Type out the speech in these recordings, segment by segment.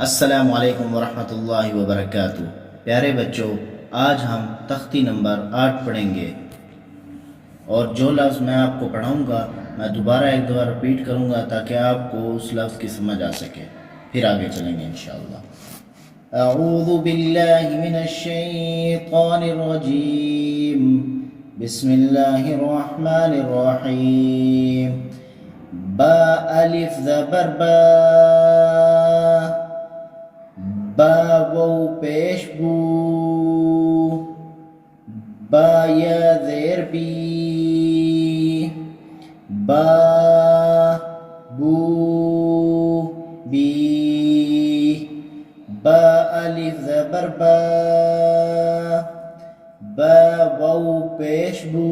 अस्सलामु अलैकुम वरहमतुल्लाहि वबरकातुह। प्यारे बच्चों, आज हम तख्ती नंबर 8 पढ़ेंगे और जो लफ्ज़ मैं आपको पढ़ाऊँगा मैं दोबारा एक दफ़ा रिपीट करूँगा ताकि आपको उस लफ्ज़ की समझ आ सके। फिर आगे चलेंगे इंशाअल्लाह। अऊज़ु बिल्लाहि मिनश शैतानिर रजीम। बिस्मिल्लाहिर रहमानिर रहीम। बा अलिफ ज़बर बा, बा वाव पेश बू, बा या ज़ेर बी, बा बू बी, बा अलिफ ज़बर बा, बा वाव पेश बू,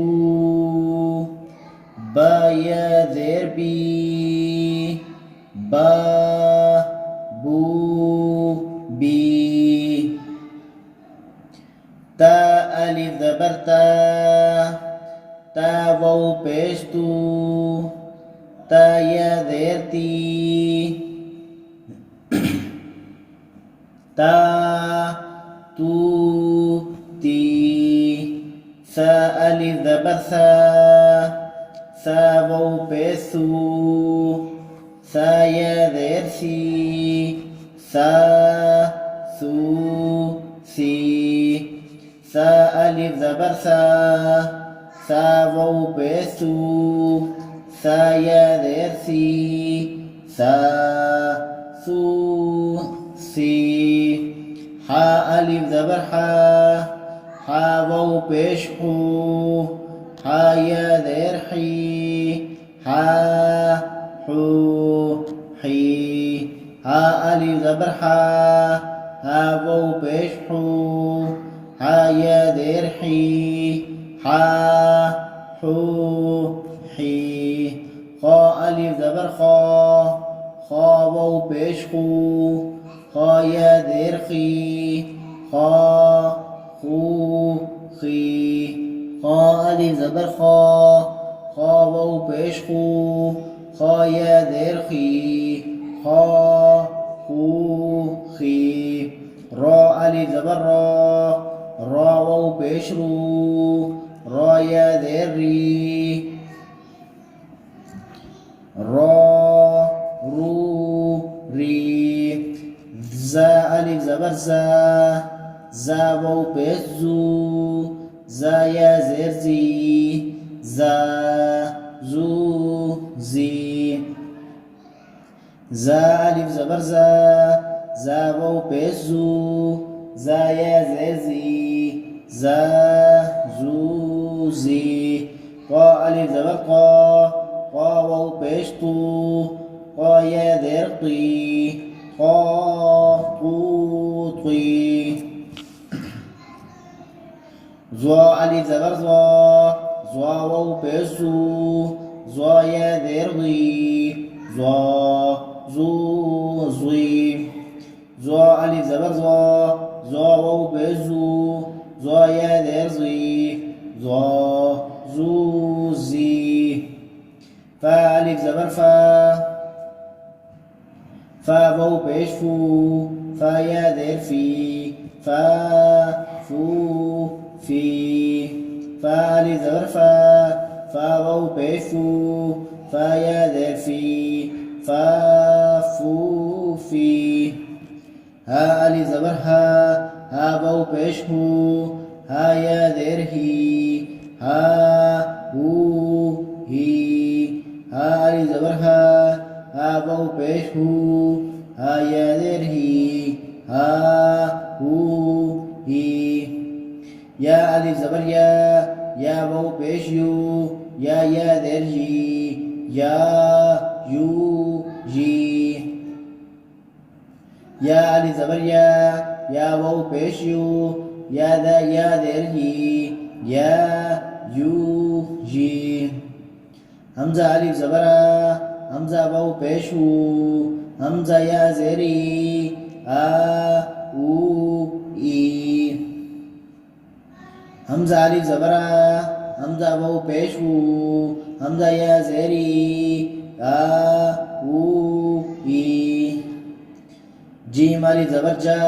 बा या ज़ेर बी, बा बू बी, ता अलिफ ज़बर ता, ता वाव पेश तू, ता या ज़ेर ती, ता तू ती, सा अलिफ ज़बर सा, सा वाव पेश सू, सा या ज़ेर सी, सा सू सी, सा अलिफ ज़बर सा, सा वाव पेश सू, सा या ज़ेर सी, सा सू सी, हा अलिफ ज़बर हा, हा वाव पेश हू, हा या ज़ेर ही, हा हू ही, हा अलिफ ज़बर हा, हा वाव पेश हू, हा या ज़ेर ही, हा हू ही, खा अलिफ ज़बर खा, खा वाव पेश खू, खा या ज़ेर खी, खा खू खी, खा अलिफ ज़बर खा, खा वाव पेश खू, खा या ज़ेर खी, खा खू खी, रा अलिफ ज़बर रा, रा वाव पेश रू, रा या ज़ेर री, रा रू री, ज़ा अलिफ ज़बर ज़ा, ज़ा वाव पेश ज़ू, ज़ा या ज़ेर ज़ी, ज़ा ज़ू ज़ी, ज़ा अलिफ ज़बर ज़ा, ज़ा वाव पेश ज़ू, ज़ा या ज़ेर ज़ी, ज़ा ज़ू ज़ी, क़ा अलिफ ज़बर क़ा, क़ा वाव पेश तू, क़ा या ज़ेर क़ी, क़ा क़ू क़ी, ज़ा अलिफ ज़बर ज़ा, ज़ा वाव पेश ज़ू, ज़ा या ज़ेर ज़ी, ज़ा ज़ू ज़ी, ज़ा अलिफ ज़बर ज़ा, ज़ा वाव पेश ज़ू, ज़ा या ज़ेर ज़ी, ज़ा ज़ू ज़ी, फ़ा अलिफ ज़बर फ़ा, फ़ा वाव पेश फ़ू, फ़ा या ज़ेर फ़ी, फ़ा फ़ू फ़ी, फ़ा अलिफ ज़बर फ़ा, फ़ा वाव पेश फ़ू, फ़ा या ज़ेर फ़ी, फ़ा फ़ू फ़ी, हा अलिफ ज़बर हा, हा वाव पेश हू, हा या ज़ेर ही, हा हू ही, हा अलिफ ज़बर हा, हा वाव पेश हू, हा या ज़ेर ही, हा हू ही, या अलिफ ज़बर या वाव पेश यू, या ज़ेर जी, या यू जी, या अलिफ ज़बर या वाव पेश यू, या ज़ेर ही, या यू जी, हमज़ा अलिफ ज़बर आ, हमज़ा वाव पेश हू, हमज़ा या ज़ेर ई, आ ऊ ई, हमज़ा अलिफ ज़बर आ, हमज़ा वाव पेश हू, हमज़ा या ज़ेर ई, आ ऊ ई, جيم ألف زبر جا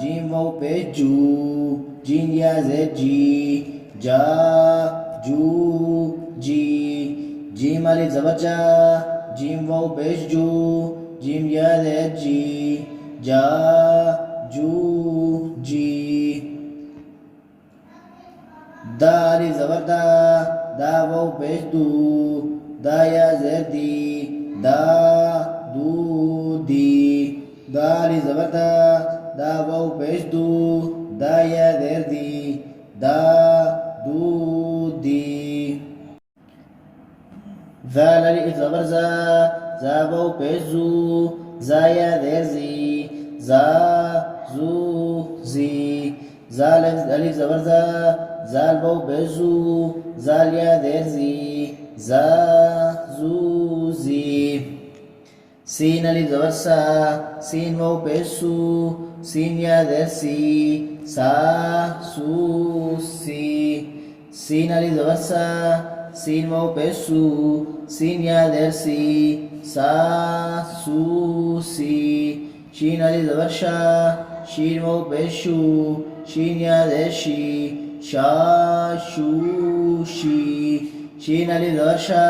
جيم واو بيش جو جيم يا زد جي جا جو جي جيم ألف زبر جا جيم واو بيش جو جيم يا زد جي جا جو جي دا ألف زبر دا دا واو بيش دو دا يا زد دي دا دو دي دا ألف زبر دا دا واو بيش دو دا يا زد دي دا دو دي ذال ألف زبر زا زا واو بيش زو زا يا زد زي زا زو زي زال ألف زبر زا زال واو بيش زو زال يا زد زي زا زو زي سين ألف زبر سا سين واو بيش سو سين يا زد سي سا سو سي سين ألف زبر سا سين واو بيش سو سين يا زد سي سا سو سي شين ألف زبر شا شين واو بيش شو شين يا زد شي شا شو شي شين ألف زبر شا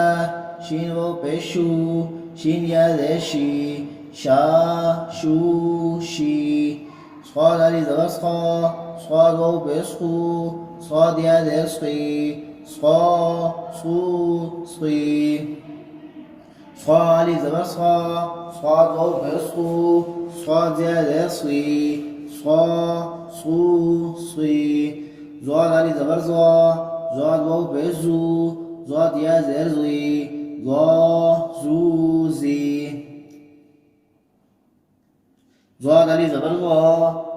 شين واو بيش شو شين يا زد شي شا شو شي صاد ألف زبر صا صاد واو بيش خو صاد يا زد صي صا صو صي صا ألف زبر صا صاد واو بيش خو صاد يا زد صي صا صو صي زاد ألف زبر زا زاد واو بيش زو زاد يا زد زي زا زو زي زاد ألف زبر زا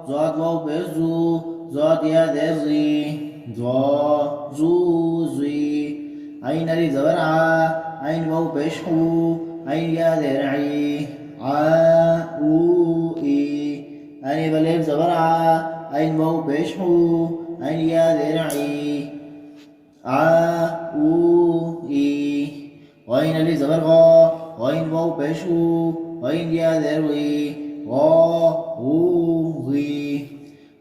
زاد واو بيش زو زاد يا زد زي زا زو زي عين ألف زبر ع عين واو بيش حو عين يا زد عي ع او اي ألف ألف زبر ع عين واو بيش حو عين يا زد عي ع او اي غين ألف زبر غا غين واو بيش هو غين يا زد وي غا هو غي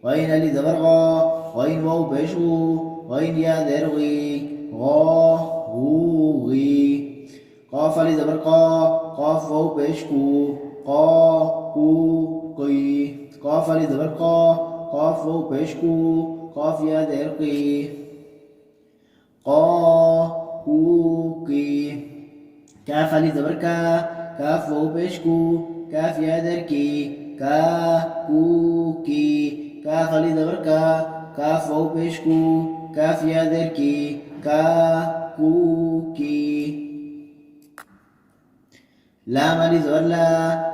غين ألف زبر غا غين واو بيش هو غين يا زد وي غا هو غي قاف ألف زبر قا قاف واو بيش كو قا كو قي قاف ألف زبر قا قاف واو بيش كو قاف يا زد قي قا كو قي كاف ألف زبر كا كاف واو بيش كو كاف يا زد كي كا كو كي كاف ألف زبر كا كاف واو بيش كو كاف يا زد كي كا كو كي لام ألف زبر لا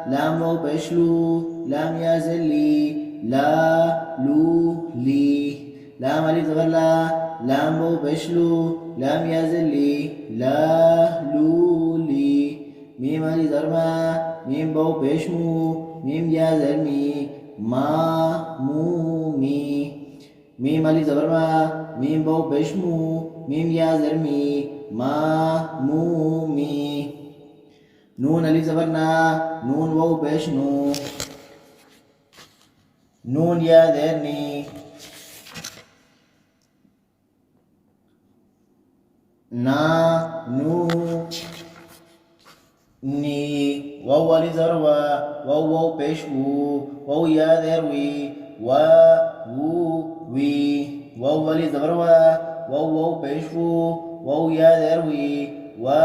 لام واو بيش لو لام يا زد لي لا لو لي لام ألف زبر لا لام واو بيش لو لام يا زد لي لا لو لي ميم ألف زبر ما ميم واو بيش مو ميم يا زد مي ما مو مي ميم ألف زبر ما ميم واو بيش مو ميم يا زد مي ما مو مي نون ألف زبر نا نون واو بيش نو نون يا زد ني نا نو ني واو ألف زبر وا واو واو بيش وو واو يا زد وي وا وو وي واو ألف زبر وا واو واو بيش وو واو يا زد وي وا